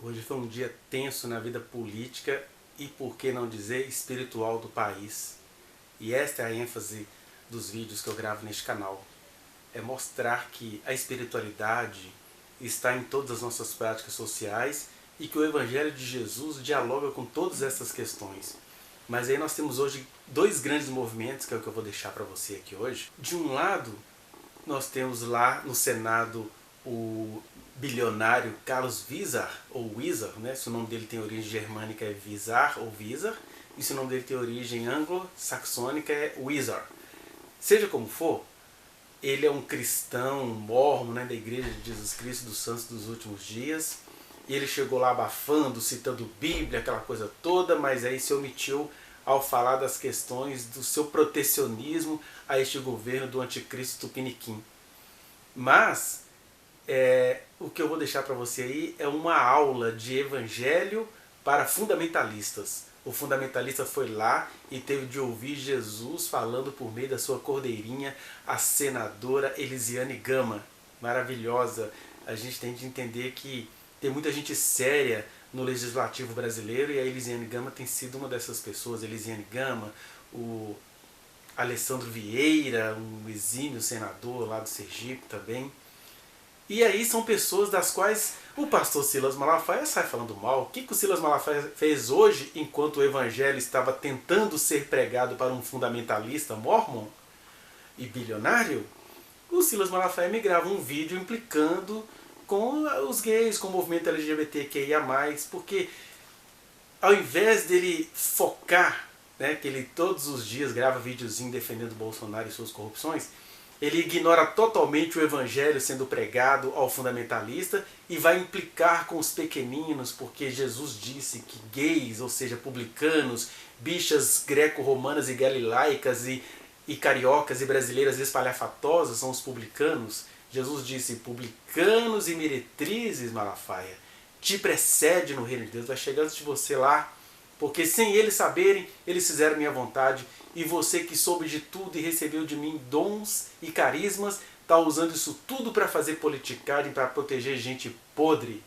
Hoje foi um dia tenso na vida política e, por que não dizer, espiritual do país. E esta é a ênfase dos vídeos que eu gravo neste canal. É mostrar que a espiritualidade está em todas as nossas práticas sociais e que o Evangelho de Jesus dialoga com todas essas questões. Mas aí nós temos hoje dois grandes movimentos, que é o que eu vou deixar para você aqui hoje. De um lado, nós temos lá no Senado o bilionário Carlos Wieser, ou Wieser, né? Se o nome dele tem origem germânica é Visar ou Wieser, e se o nome dele tem origem anglo-saxônica é Wieser. Seja como for, ele é um cristão, um mórmon, né, da Igreja de Jesus Cristo dos Santos dos Últimos Dias, e ele chegou lá abafando, citando Bíblia, aquela coisa toda, mas aí se omitiu ao falar das questões do seu protecionismo a este governo do anticristo tupiniquim. Mas o que eu vou deixar para você aí é uma aula de evangelho para fundamentalistas. O fundamentalista foi lá e teve de ouvir Jesus falando por meio da sua cordeirinha, a senadora Elisiane Gama. Maravilhosa. A gente tem de entender que tem muita gente séria no legislativo brasileiro e a Elisiane Gama tem sido uma dessas pessoas. Elisiane Gama, o Alessandro Vieira, um exímio senador lá do Sergipe também. E aí são pessoas das quais o pastor Silas Malafaia sai falando mal. O que o Silas Malafaia fez hoje enquanto o evangelho estava tentando ser pregado para um fundamentalista mórmon e bilionário? O Silas Malafaia me grava um vídeo implicando com os gays, com o movimento LGBTQIA+, porque ao invés dele focar, né, que ele todos os dias grava videozinho defendendo o Bolsonaro e suas corrupções, ele ignora totalmente o evangelho sendo pregado ao fundamentalista e vai implicar com os pequeninos, porque Jesus disse que gays, ou seja, publicanos, bichas greco-romanas e galilaicas e cariocas e brasileiras espalhafatosas são os publicanos. Jesus disse, publicanos e meretrizes, Malafaia, te precede no reino de Deus, vai chegar antes de você lá, porque sem eles saberem, eles fizeram minha vontade, e você que soube de tudo e recebeu de mim dons e carismas, está usando isso tudo para fazer politicagem, para proteger gente podre.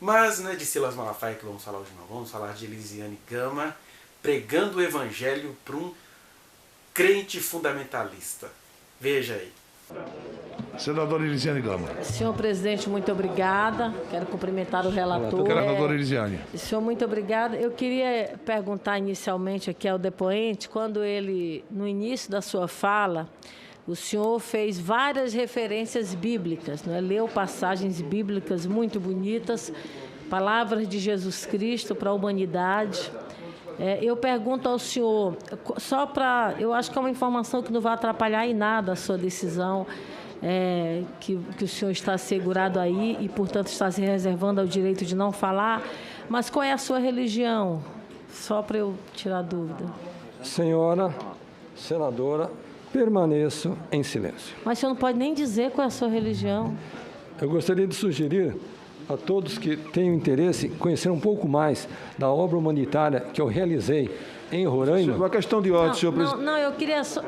Mas não é de Silas Malafaia que vamos falar hoje não, vamos falar de Elisiane Gama, pregando o evangelho para um crente fundamentalista. Veja aí. Senadora Elisiane Gama. Senhor presidente, muito obrigada. Quero cumprimentar o relator. Senadora Elisiane. Senhor, muito obrigada. Eu queria perguntar inicialmente aqui ao depoente, quando ele, no início da sua fala, o senhor fez várias referências bíblicas, né? Leu passagens bíblicas muito bonitas, palavras de Jesus Cristo para a humanidade. Eu pergunto ao senhor, só para... Eu acho que é uma informação que não vai atrapalhar em nada a sua decisão, que o senhor está assegurado aí e, portanto, está se reservando ao direito de não falar. Mas qual é a sua religião? Só para eu tirar dúvida. Senhora senadora, permaneço em silêncio. Mas o senhor não pode nem dizer qual é a sua religião. Eu gostaria de sugerir a todos que tenham interesse em conhecer um pouco mais da obra humanitária que eu realizei em Roraima. Uma questão de ordem, senhor presidente. Não, eu queria só...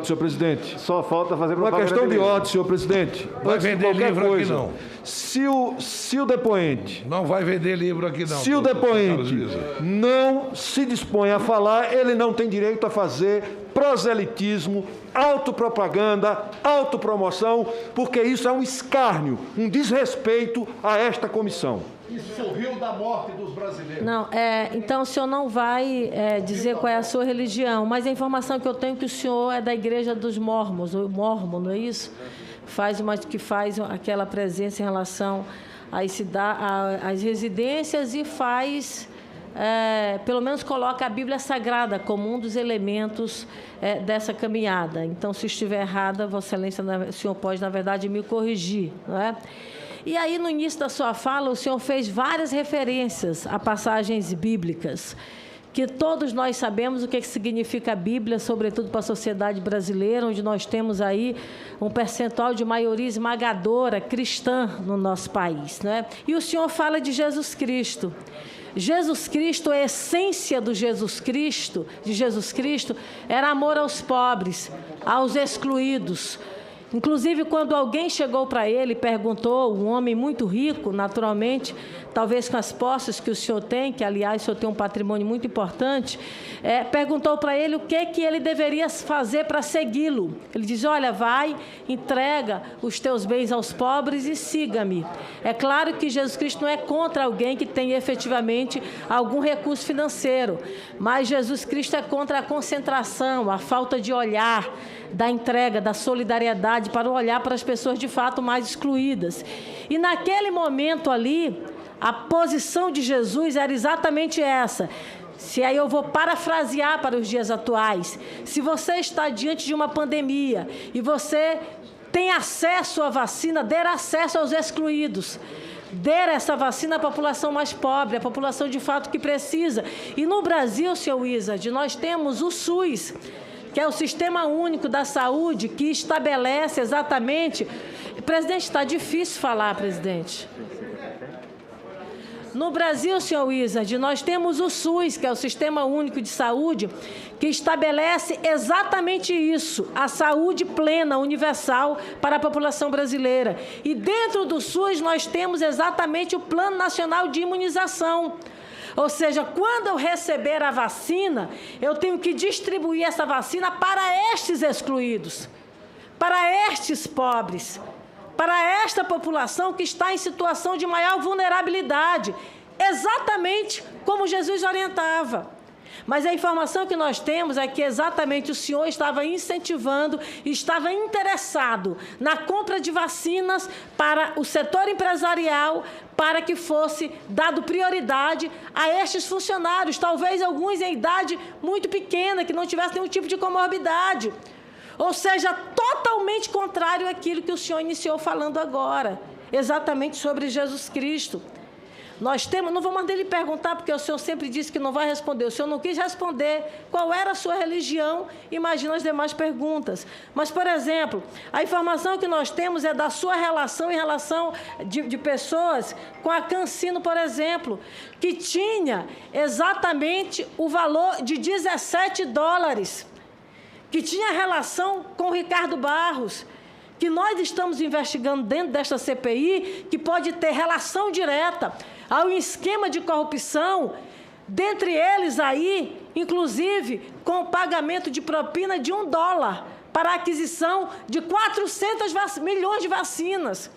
Senhor presidente. Só falta fazer Uma questão de ordem, senhor presidente. Vai vender livro aqui não. Se o depoente... Não vai vender livro aqui não. Se o depoente não se dispõe a falar, ele não tem direito a fazer proselitismo, autopropaganda, autopromoção, porque isso é um escárnio, um desrespeito a esta comissão. E sorriu da morte dos brasileiros. Não, então o senhor não vai dizer qual é a sua religião, mas a informação que eu tenho é que o senhor é da igreja dos mórmons, o mórmon, não é isso? Que faz aquela presença em relação às residências e faz... pelo menos coloca a Bíblia Sagrada como um dos elementos dessa caminhada. Então, se estiver errada, Vossa Excelência, o senhor pode, na verdade, me corrigir, não é? E aí, no início da sua fala, o senhor fez várias referências a passagens bíblicas, que todos nós sabemos o que significa a Bíblia, sobretudo para a sociedade brasileira, onde nós temos aí um percentual de maioria esmagadora cristã no nosso país, né? E o senhor fala de Jesus Cristo. Jesus Cristo, a essência de Jesus Cristo, era amor aos pobres, aos excluídos. Inclusive, quando alguém chegou para ele e perguntou, um homem muito rico, naturalmente, talvez com as posses que o senhor tem, que, aliás, o senhor tem um patrimônio muito importante, perguntou para ele o que ele deveria fazer para segui-lo. Ele diz, olha, vai, entrega os teus bens aos pobres e siga-me. É claro que Jesus Cristo não é contra alguém que tenha efetivamente algum recurso financeiro, mas Jesus Cristo é contra a concentração, a falta de olhar, da entrega, da solidariedade, para olhar para as pessoas de fato mais excluídas. E naquele momento ali, a posição de Jesus era exatamente essa. Se aí eu vou parafrasear para os dias atuais, se você está diante de uma pandemia e você tem acesso à vacina, dê acesso aos excluídos. Dê essa vacina à população mais pobre, à população de fato que precisa. E no Brasil, senhor Wizard, nós temos o SUS, que é o Sistema Único da Saúde, que estabelece exatamente... Presidente, está difícil falar, presidente. No Brasil, senhor Wizard, nós temos o SUS, que é o Sistema Único de Saúde, que estabelece exatamente isso, a saúde plena, universal para a população brasileira. E dentro do SUS nós temos exatamente o Plano Nacional de Imunização. Ou seja, quando eu receber a vacina, eu tenho que distribuir essa vacina para estes excluídos, para estes pobres, para esta população que está em situação de maior vulnerabilidade, exatamente como Jesus orientava. Mas a informação que nós temos é que exatamente o senhor estava incentivando, estava interessado na compra de vacinas para o setor empresarial, para que fosse dado prioridade a estes funcionários, talvez alguns em idade muito pequena, que não tivessem nenhum tipo de comorbidade. Ou seja, totalmente contrário àquilo que o senhor iniciou falando agora, exatamente sobre Jesus Cristo. Nós temos, não vou mandar ele perguntar, porque o senhor sempre disse que não vai responder. O senhor não quis responder qual era a sua religião, imagina as demais perguntas. Mas, por exemplo, a informação que nós temos é da sua relação em relação de pessoas com a Cancino, por exemplo, que tinha exatamente o valor de $17, que tinha relação com o Ricardo Barros, que nós estamos investigando dentro desta CPI, que pode ter relação direta ao esquema de corrupção, dentre eles aí, inclusive, com o pagamento de propina de $1 para a aquisição de 400 milhões de vacinas.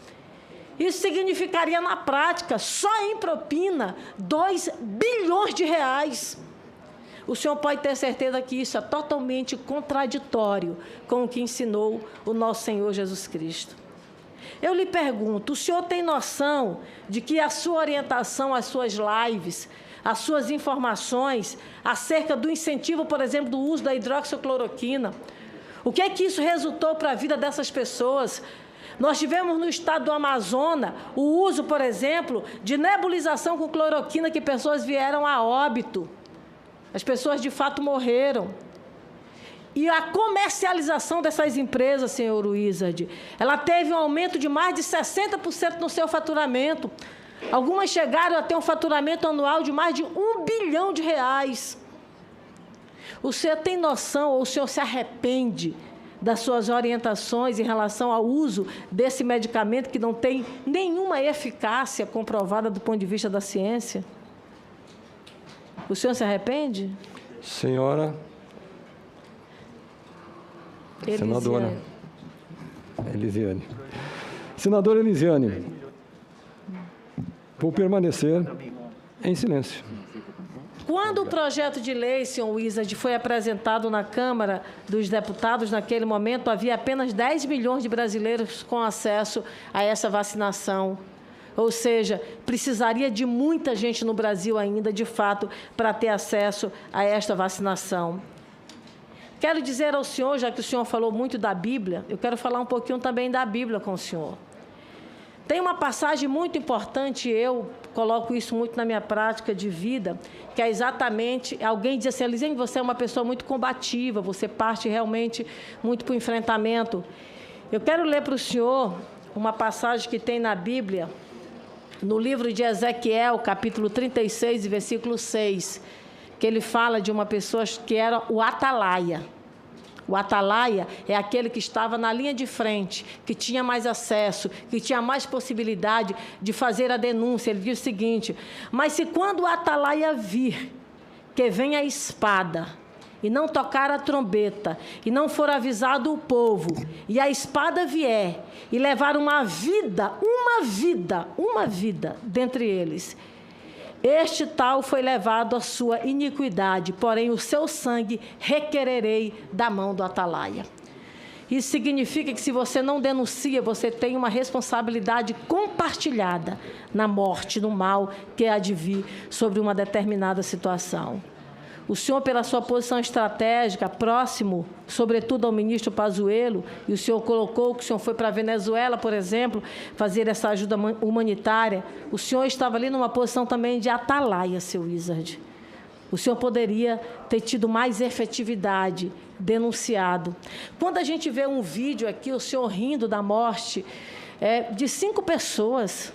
Isso significaria, na prática, só em propina, R$2 bilhões. O senhor pode ter certeza que isso é totalmente contraditório com o que ensinou o nosso Senhor Jesus Cristo. Eu lhe pergunto, o senhor tem noção de que a sua orientação, as suas lives, as suas informações acerca do incentivo, por exemplo, do uso da hidroxicloroquina, o que é que isso resultou para a vida dessas pessoas? Nós tivemos no estado do Amazonas o uso, por exemplo, de nebulização com cloroquina, que pessoas vieram a óbito. As pessoas, de fato, morreram. E a comercialização dessas empresas, senhor Wizard, ela teve um aumento de mais de 60% no seu faturamento. Algumas chegaram a ter um faturamento anual de mais de R$1 bilhão. O senhor tem noção, ou o senhor se arrepende das suas orientações em relação ao uso desse medicamento que não tem nenhuma eficácia comprovada do ponto de vista da ciência? O senhor se arrepende? Senhora senadora Elisiane. Senadora Elisiane, vou permanecer em silêncio. Quando o projeto de lei, senhor Wizard, foi apresentado na Câmara dos Deputados, naquele momento, havia apenas 10 milhões de brasileiros com acesso a essa vacinação. Ou seja, precisaria de muita gente no Brasil ainda, de fato, para ter acesso a esta vacinação. Quero dizer ao senhor, já que o senhor falou muito da Bíblia, eu quero falar um pouquinho também da Bíblia com o senhor. Tem uma passagem muito importante, eu coloco isso muito na minha prática de vida, que é exatamente, alguém diz assim, Elisiane, você é uma pessoa muito combativa, você parte realmente muito para o enfrentamento. Eu quero ler para o senhor uma passagem que tem na Bíblia, no livro de Ezequiel, capítulo 36, versículo 6, que ele fala de uma pessoa que era o atalaia. O atalaia é aquele que estava na linha de frente, que tinha mais acesso, que tinha mais possibilidade de fazer a denúncia. Ele diz o seguinte: mas se quando o atalaia vir que vem a espada, e não tocar a trombeta, e não for avisado o povo, e a espada vier, e levar uma vida dentre eles, este tal foi levado à sua iniquidade, porém o seu sangue requererei da mão do atalaia. Isso significa que se você não denuncia, você tem uma responsabilidade compartilhada na morte, no mal que há de vir sobre uma determinada situação. O senhor, pela sua posição estratégica, próximo, sobretudo ao ministro Pazuello, e o senhor colocou que o senhor foi para a Venezuela, por exemplo, fazer essa ajuda humanitária, o senhor estava ali numa posição também de atalaia, seu Wizard. O senhor poderia ter tido mais efetividade, denunciado. Quando a gente vê um vídeo aqui, o senhor rindo da morte de 5 pessoas...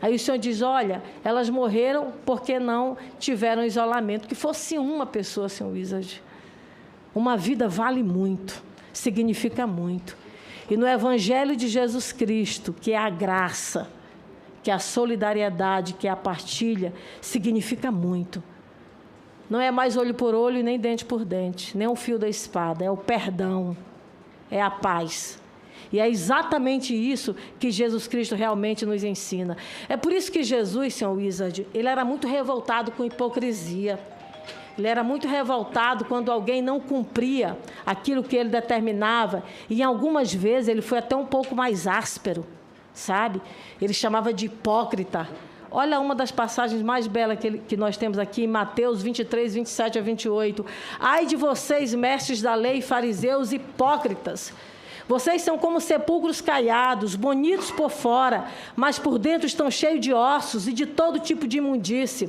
Aí o senhor diz, olha, elas morreram porque não tiveram isolamento. Que fosse uma pessoa, senhor Wizard. Uma vida vale muito, significa muito. E no Evangelho de Jesus Cristo, que é a graça, que é a solidariedade, que é a partilha, significa muito. Não é mais olho por olho, nem dente por dente, nem o fio da espada, é o perdão, é a paz. E é exatamente isso que Jesus Cristo realmente nos ensina. É por isso que Jesus, senhor Wizard, ele era muito revoltado com hipocrisia. Ele era muito revoltado quando alguém não cumpria aquilo que ele determinava. E, algumas vezes, ele foi até um pouco mais áspero, sabe? Ele chamava de hipócrita. Olha uma das passagens mais belas que nós temos aqui em Mateus 23, 27 a 28. Ai de vocês, mestres da lei, fariseus hipócritas! Vocês são como sepulcros caiados, bonitos por fora, mas por dentro estão cheios de ossos e de todo tipo de imundície.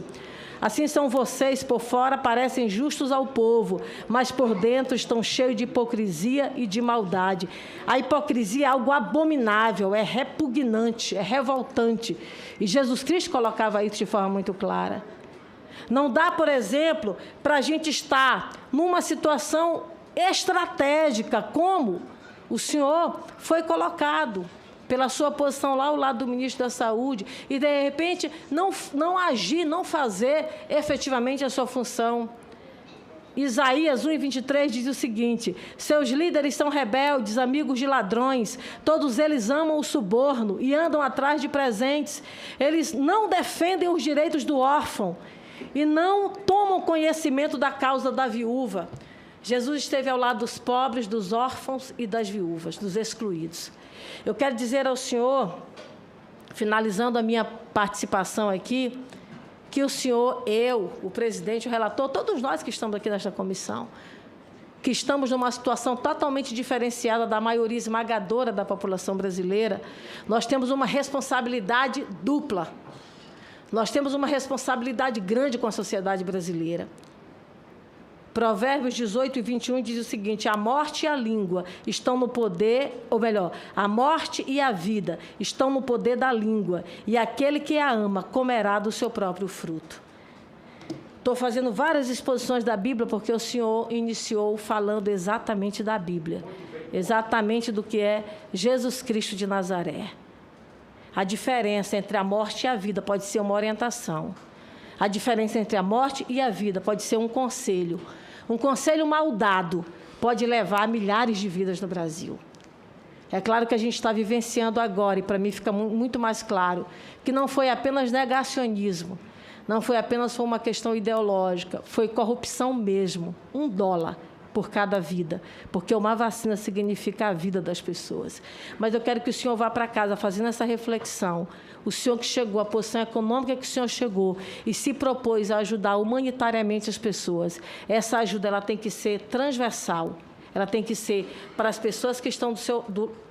Assim são vocês, por fora parecem justos ao povo, mas por dentro estão cheios de hipocrisia e de maldade. A hipocrisia é algo abominável, é repugnante, é revoltante. E Jesus Cristo colocava isso de forma muito clara. Não dá, por exemplo, para a gente estar numa situação estratégica, como o senhor foi colocado pela sua posição lá ao lado do ministro da Saúde e, de repente, não agir, não fazer efetivamente a sua função. Isaías 1:23 diz o seguinte: seus líderes são rebeldes, amigos de ladrões, todos eles amam o suborno e andam atrás de presentes. Eles não defendem os direitos do órfão e não tomam conhecimento da causa da viúva. Jesus esteve ao lado dos pobres, dos órfãos e das viúvas, dos excluídos. Eu quero dizer ao senhor, finalizando a minha participação aqui, que o senhor, eu, o presidente, o relator, todos nós que estamos aqui nesta comissão, que estamos numa situação totalmente diferenciada da maioria esmagadora da população brasileira, nós temos uma responsabilidade dupla. Nós temos uma responsabilidade grande com a sociedade brasileira. Provérbios 18 e 21 diz o seguinte: a morte e a língua estão no poder, ou melhor, a morte e a vida estão no poder da língua, e aquele que a ama comerá do seu próprio fruto. Estou fazendo várias exposições da Bíblia porque o senhor iniciou falando exatamente da Bíblia, exatamente do que é Jesus Cristo de Nazaré. A diferença entre a morte e a vida pode ser uma orientação. A diferença entre a morte e a vida pode ser um conselho. Um conselho mal dado pode levar a milhares de vidas no Brasil. É claro que a gente está vivenciando agora, e para mim fica muito mais claro, que não foi apenas negacionismo, não foi apenas uma questão ideológica, foi corrupção mesmo, $1 por cada vida, porque uma vacina significa a vida das pessoas. Mas eu quero que o senhor vá para casa fazendo essa reflexão. O senhor que chegou, a posição econômica que o senhor chegou e se propôs a ajudar humanitariamente as pessoas, essa ajuda ela tem que ser transversal, ela tem que ser para as pessoas que estão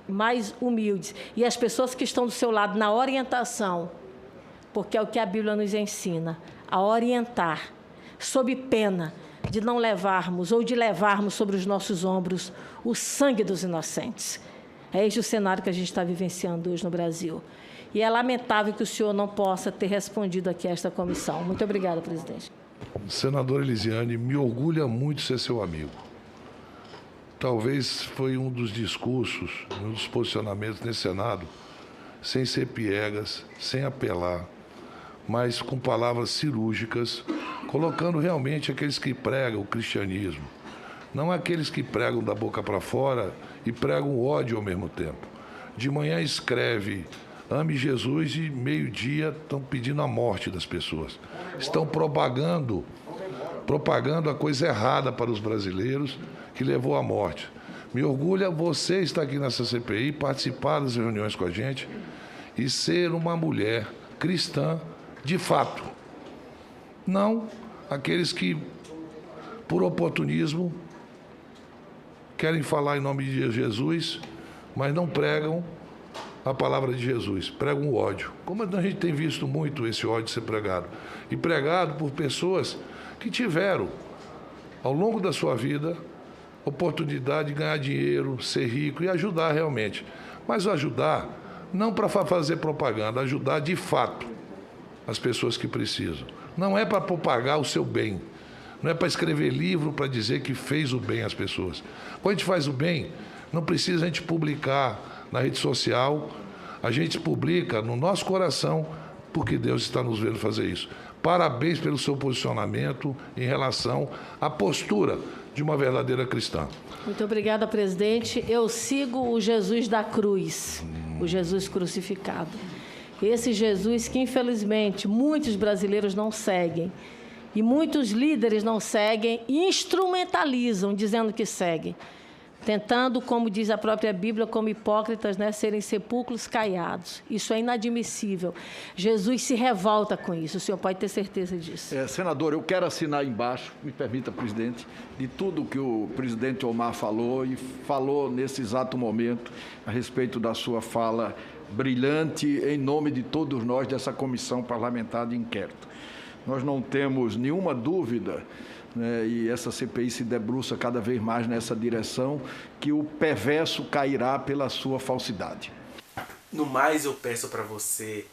mais humildes e as pessoas que estão do seu lado na orientação, porque é o que a Bíblia nos ensina, a orientar, sob pena de não levarmos ou de levarmos sobre os nossos ombros o sangue dos inocentes. É este o cenário que a gente está vivenciando hoje no Brasil. E é lamentável que o senhor não possa ter respondido aqui a esta comissão. Muito obrigada, presidente. Senador Elisiane, me orgulha muito ser seu amigo. talvez foi um dos discursos, um dos posicionamentos nesse Senado, sem ser piegas, sem apelar, mas com palavras cirúrgicas, colocando realmente aqueles que pregam o cristianismo, não aqueles que pregam da boca para fora e pregam ódio ao mesmo tempo. De manhã escreve ame Jesus e meio-dia estão pedindo a morte das pessoas. Estão propagando a coisa errada para os brasileiros que levou à morte. Me orgulha você estar aqui nessa CPI, participar das reuniões com a gente e ser uma mulher cristã de fato. Não aqueles que, por oportunismo, querem falar em nome de Jesus, mas não pregam a palavra de Jesus, pregam o ódio. Como a gente tem visto muito esse ódio ser pregado. E pregado por pessoas que tiveram, ao longo da sua vida, oportunidade de ganhar dinheiro, ser rico e ajudar realmente. Mas ajudar, não para fazer propaganda, ajudar de fato as pessoas que precisam. Não é para propagar o seu bem. Não é para escrever livro para dizer que fez o bem às pessoas. Quando a gente faz o bem, não precisa a gente publicar na rede social, a gente publica no nosso coração, porque Deus está nos vendo fazer isso. Parabéns pelo seu posicionamento em relação à postura de uma verdadeira cristã. Muito obrigada, presidente. Eu sigo o Jesus da cruz, o Jesus crucificado. Esse Jesus que, infelizmente, muitos brasileiros não seguem. E muitos líderes não seguem e instrumentalizam, dizendo que seguem. Tentando, como diz a própria Bíblia, como hipócritas, né, serem sepulcros caiados. Isso é inadmissível. Jesus se revolta com isso, o senhor pode ter certeza disso. Senador, eu quero assinar embaixo, me permita, presidente, de tudo que o presidente Omar falou e falou nesse exato momento a respeito da sua fala brilhante em nome de todos nós dessa comissão parlamentar de inquérito. Nós não temos nenhuma dúvida, né, e essa CPI se debruça cada vez mais nessa direção, que o perverso cairá pela sua falsidade. No mais, eu peço para você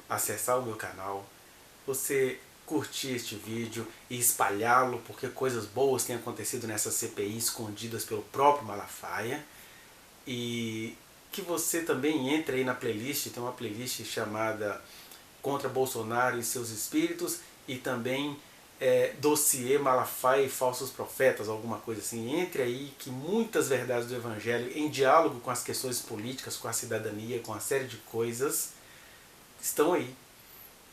acessar o meu canal, você curtir este vídeo e espalhá-lo, porque coisas boas têm acontecido nessa CPI escondidas pelo próprio Malafaia. E que você também entre aí na playlist, tem uma playlist chamada Contra Bolsonaro e Seus Espíritos, e também dossiê Malafaia e Falsos Profetas, alguma coisa assim. Entre aí que muitas verdades do Evangelho, em diálogo com as questões políticas, com a cidadania, com uma série de coisas, estão aí.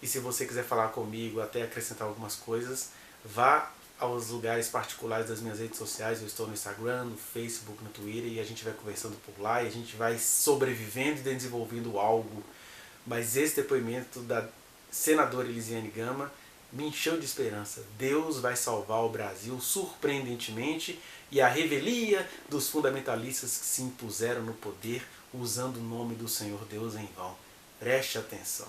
E se você quiser falar comigo, até acrescentar algumas coisas, vá aos lugares particulares das minhas redes sociais. Eu estou no Instagram, no Facebook, no Twitter, e a gente vai conversando por lá, e a gente vai sobrevivendo e desenvolvendo algo. Mas esse depoimento da senadora Elisiane Gama me encheu de esperança. Deus vai salvar o Brasil surpreendentemente, e a revelia dos fundamentalistas que se impuseram no poder usando o nome do Senhor Deus em vão. Preste atenção.